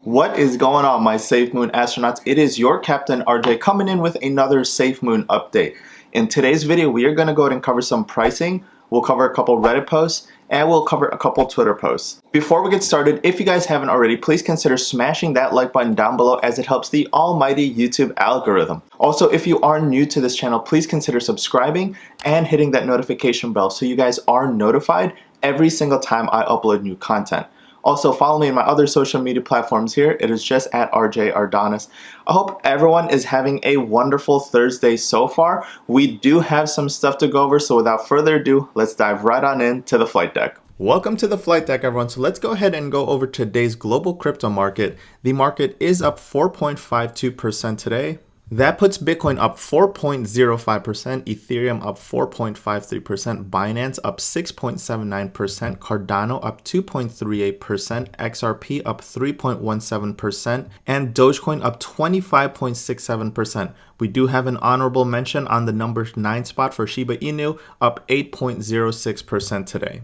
What is going on, my SafeMoon astronauts? It is your captain RJ coming in with another SafeMoon update. In today's video, we are going to go ahead and cover some pricing. We'll cover a couple Reddit posts and we'll cover a couple Twitter posts. Before we get started, if you guys haven't already, please consider smashing that like button down below as it helps the almighty YouTube algorithm. Also, if you are new to this channel, please consider subscribing and hitting that notification bell so you guys are notified every single time I upload new content. Also, follow me on my other social media platforms here. It is just at RJ Ardonis. I hope everyone is having a wonderful Thursday so far. We do have some stuff to go over, so without further ado, let's dive right on into the flight deck. Welcome to the flight deck, everyone. So let's go ahead and go over today's global crypto market. The market is up 4.52% today. That puts Bitcoin up 4.05%, Ethereum up 4.53%, Binance up 6.79%, Cardano up 2.38%, XRP up 3.17%, and Dogecoin up 25.67%. We do have an honorable mention on the number 9 spot for Shiba Inu, up 8.06% today.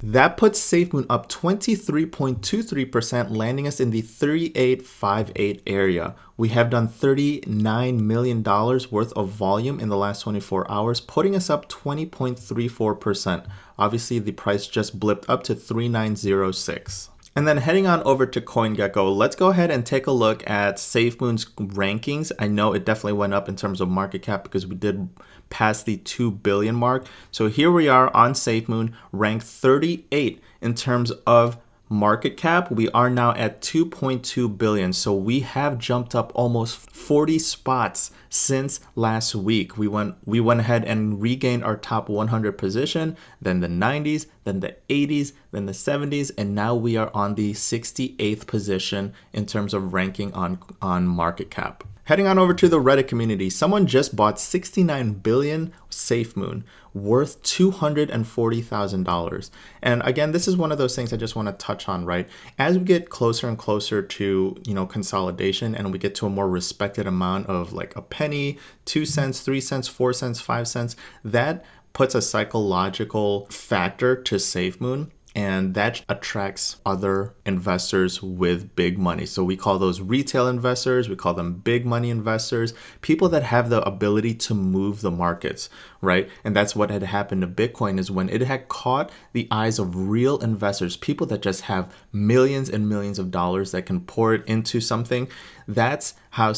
That puts SafeMoon up 23.23%, landing us in the 3858 area. We have done $39 million worth of volume in the last 24 hours, putting us up 20.34%. Obviously, the price just blipped up to 3906. And then heading on over to Coingecko, let's go ahead and take a look at SafeMoon's rankings. I know it definitely went up in terms of market cap because we did pass the 2 billion mark. So here we are on SafeMoon, ranked 38 in terms of market cap. We are now at 2.2 billion. So we have jumped up almost 40 spots since last week. We went ahead and regained our top 100 position, then the 90s, then the 80s, then the 70s, and now we are on the 68th position in terms of ranking on market cap. Heading on over to the Reddit community, someone just bought 69 billion SafeMoon, worth $240,000. And again, this is one of those things I just want to touch on, right? As we get closer and closer to, consolidation, and we get to a more respected amount of like a penny, 2 cents, 3 cents, 4 cents, 5 cents, that puts a psychological factor to SafeMoon. And that attracts other investors with big money. So we call those retail investors, we call them big money investors, people that have the ability to move the markets, right? And that's what had happened to Bitcoin, is when it had caught the eyes of real investors, people that just have millions and millions of dollars that can pour it into something. That's where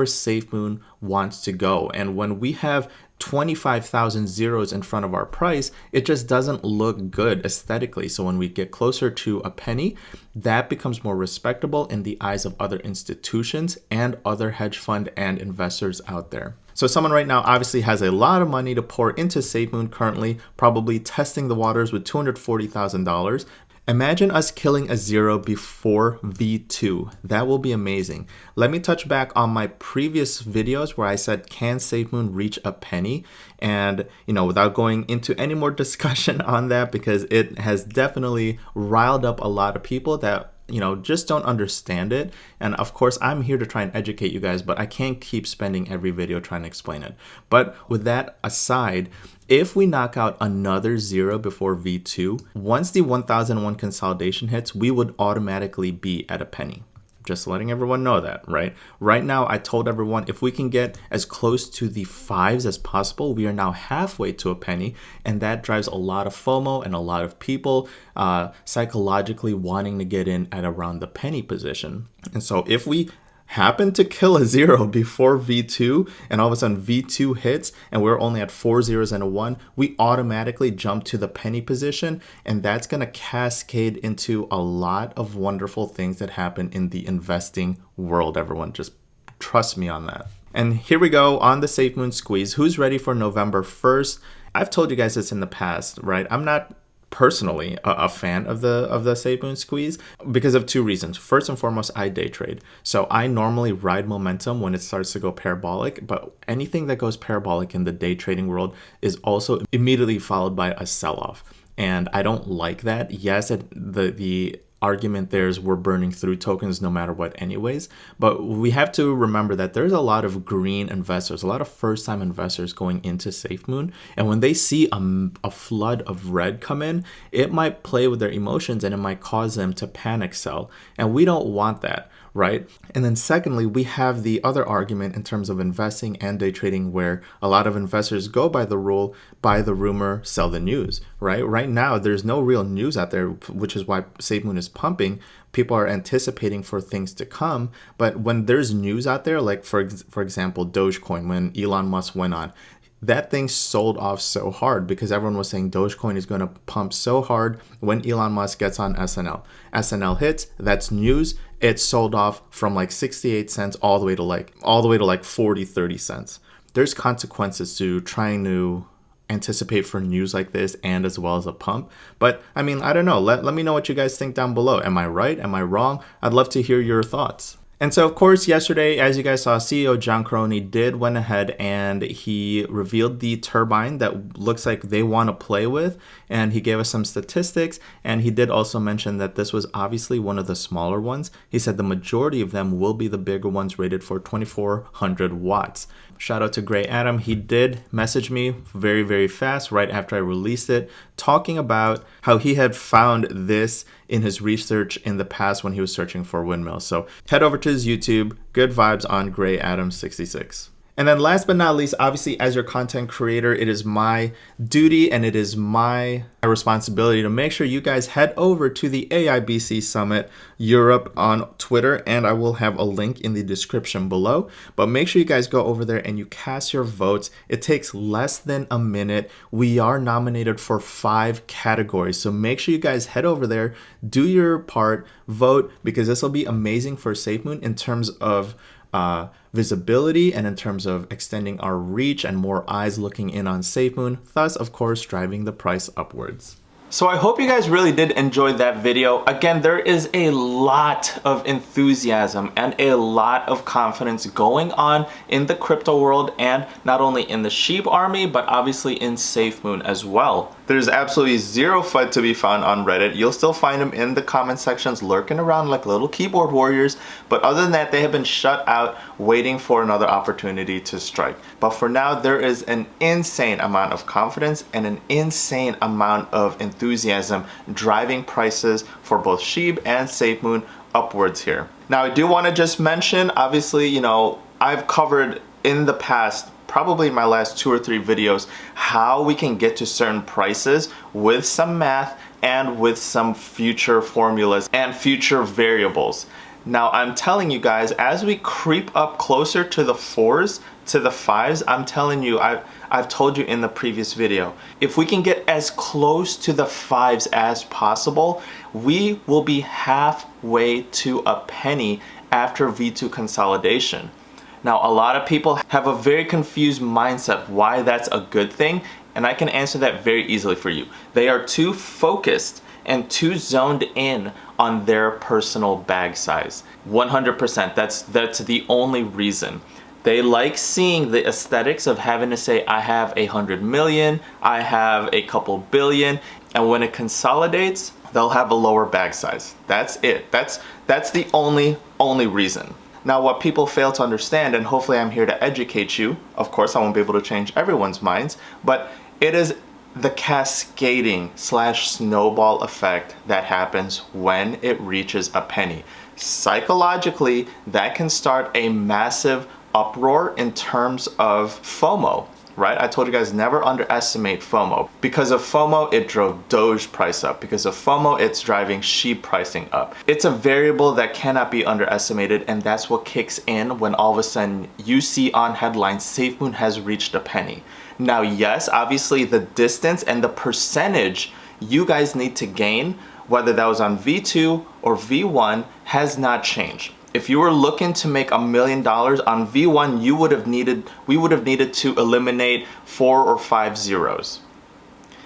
SafeMoon wants to go. And when we have 25,000 zeros in front of our price, it just doesn't look good aesthetically. So when we get closer to a penny, that becomes more respectable in the eyes of other institutions and other hedge fund and investors out there. So someone right now obviously has a lot of money to pour into SafeMoon currently, probably testing the waters with $240,000. Imagine us killing a zero before V2. That will be amazing. Let me touch back on my previous videos where I said, can SafeMoon reach a penny? And, without going into any more discussion on that, because it has definitely riled up a lot of people that just don't understand it. And of course, I'm here to try and educate you guys, but I can't keep spending every video trying to explain it. But with that aside, if we knock out another zero before V2, once the 1001 consolidation hits, we would automatically be at a penny. Just letting everyone know that, right? Right now, I told everyone if we can get as close to the 5s as possible, we are now halfway to a penny. And that drives a lot of FOMO and a lot of people psychologically wanting to get in at around the penny position. And so if we happen to kill a zero before V2 and all of a sudden V2 hits and we're only at 4 zeros and a 1, we automatically jump to the penny position, and that's going to cascade into a lot of wonderful things that happen in the investing world. Everyone, just trust me on that. And here we go on the SafeMoon squeeze. Who's ready for November 1st? I've told you guys this in the past, right? I'm not personally a fan of the SafeMoon squeeze because of 2 reasons. First and foremost, I day trade. So I normally ride momentum when it starts to go parabolic, but anything that goes parabolic in the day trading world is also immediately followed by a sell-off. And I don't like that. Yes, the argument there is we're burning through tokens no matter what anyways. But we have to remember that there's a lot of green investors, a lot of first-time investors going into SafeMoon. And when they see a flood of red come in, it might play with their emotions and it might cause them to panic sell. And we don't want that, right? And then secondly, we have the other argument in terms of investing and day trading where a lot of investors go by the rule, buy the rumor, sell the news, right? Right now, there's no real news out there, which is why SafeMoon is pumping. People are anticipating for things to come. But when there's news out there, like for example, Dogecoin, when Elon Musk went on, that thing sold off so hard because everyone was saying Dogecoin is going to pump so hard when Elon Musk gets on SNL. SNL hits, that's news. It sold off from like 68 cents all the way to like 40, 30 cents. There's consequences to trying to anticipate for news like this and as well as a pump. But I mean, I don't know. Let me know what you guys think down below. Am I right? Am I wrong? I'd love to hear your thoughts. And so, of course, yesterday, as you guys saw, CEO John Crony did went ahead and he revealed the turbine that looks like they want to play with. And he gave us some statistics. And he did also mention that this was obviously one of the smaller ones. He said the majority of them will be the bigger ones rated for 2400 watts. Shout out to Gray Adam. He did message me very, very fast right after I released it, talking about how he had found this in his research in the past when he was searching for windmills. So head over to his YouTube. Good vibes on Gray Adam 66. And then last but not least, obviously, as your content creator, it is my duty and it is my responsibility to make sure you guys head over to the AIBC Summit Europe on Twitter, and I will have a link in the description below. But make sure you guys go over there and you cast your votes. It takes less than a minute. We are nominated for 5 categories. So make sure you guys head over there, do your part, vote, because this will be amazing for SafeMoon in terms of visibility and in terms of extending our reach and more eyes looking in on SafeMoon, thus of course driving the price upwards. So I hope you guys really did enjoy that video. Again, there is a lot of enthusiasm and a lot of confidence going on in the crypto world, and not only in the Sheep army, but obviously in SafeMoon as well. There's absolutely zero FUD to be found on Reddit. You'll still find them in the comment sections lurking around like little keyboard warriors, but other than that, they have been shut out waiting for another opportunity to strike. But for now, there is an insane amount of confidence and an insane amount of enthusiasm driving prices for both Sheep and SafeMoon upwards here. Now, I do want to just mention, obviously, you know, I've covered in the past, probably in my last 2 or 3 videos, how we can get to certain prices with some math and with some future formulas and future variables. Now, I'm telling you guys, as we creep up closer to the 4s, to the 5s, I'm telling you, I've told you in the previous video, if we can get as close to the 5s as possible, we will be halfway to a penny after V2 consolidation. Now, a lot of people have a very confused mindset why that's a good thing, and I can answer that very easily for you. They are too focused and too zoned in on their personal bag size. 100%, that's the only reason. They like seeing the aesthetics of having to say, I have 100 million, I have a couple billion, and when it consolidates, they'll have a lower bag size. That's it. That's the only reason. Now, what people fail to understand, and hopefully I'm here to educate you, of course I won't be able to change everyone's minds, but it is the cascading / snowball effect that happens when it reaches a penny. Psychologically, that can start a massive uproar in terms of FOMO, right? I told you guys never underestimate FOMO. Because of FOMO, it drove Doge price up. Because of FOMO, it's driving Sheep pricing up. It's a variable that cannot be underestimated, and that's what kicks in when all of a sudden you see on headlines, SafeMoon has reached a penny. Now, yes, obviously the distance and the percentage you guys need to gain, whether that was on V2 or V1, has not changed. If you were looking to make $1 million on V1, we would have needed to eliminate 4 or 5 zeros.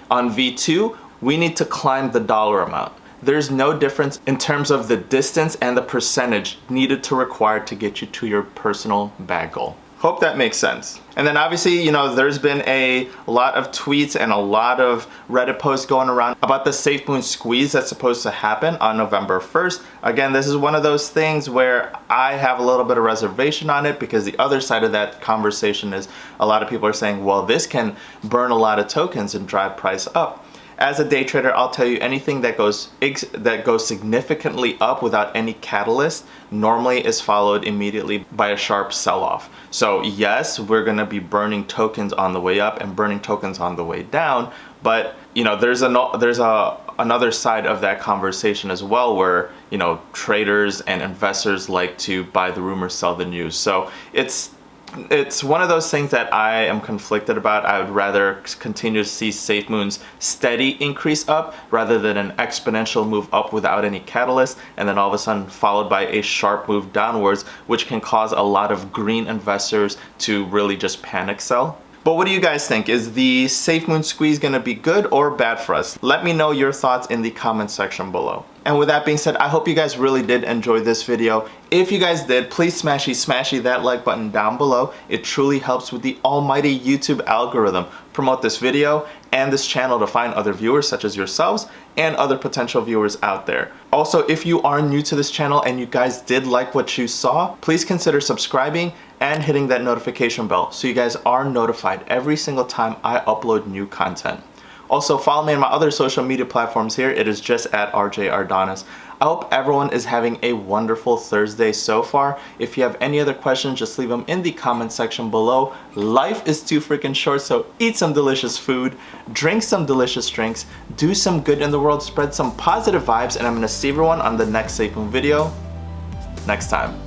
On V2, we need to climb the dollar amount. There's no difference in terms of the distance and the percentage needed to require to get you to your personal bag goal. Hope that makes sense. And then obviously, you know, there's been a lot of tweets and a lot of Reddit posts going around about the SafeMoon squeeze that's supposed to happen on November 1st. Again, this is one of those things where I have a little bit of reservation on it, because the other side of that conversation is a lot of people are saying, well, this can burn a lot of tokens and drive price up. As a day trader, I'll tell you, anything that goes significantly up without any catalyst normally is followed immediately by a sharp sell-off. So yes, we're gonna be burning tokens on the way up and burning tokens on the way down, but you know, there's another side of that conversation as well, where you know, traders and investors like to buy the rumor, sell the news. So it's one of those things that I am conflicted about. I would rather continue to see SafeMoon's steady increase up rather than an exponential move up without any catalyst, and then all of a sudden followed by a sharp move downwards, which can cause a lot of green investors to really just panic sell. But what do you guys think? Is the SafeMoon squeeze gonna be good or bad for us? Let me know your thoughts in the comment section below. And with that being said, I hope you guys really did enjoy this video. If you guys did, please smashy that like button down below. It truly helps with the almighty YouTube algorithm. Promote this video and this channel to find other viewers such as yourselves and other potential viewers out there. Also, if you are new to this channel and you guys did like what you saw, please consider subscribing and hitting that notification bell so you guys are notified every single time I upload new content. Also, follow me on my other social media platforms here. It is just at RJ Ardonis. I hope everyone is having a wonderful Thursday so far. If you have any other questions, just leave them in the comment section below. Life is too freaking short, so eat some delicious food, drink some delicious drinks, do some good in the world, spread some positive vibes, and I'm gonna see everyone on the next SafeMoon video next time.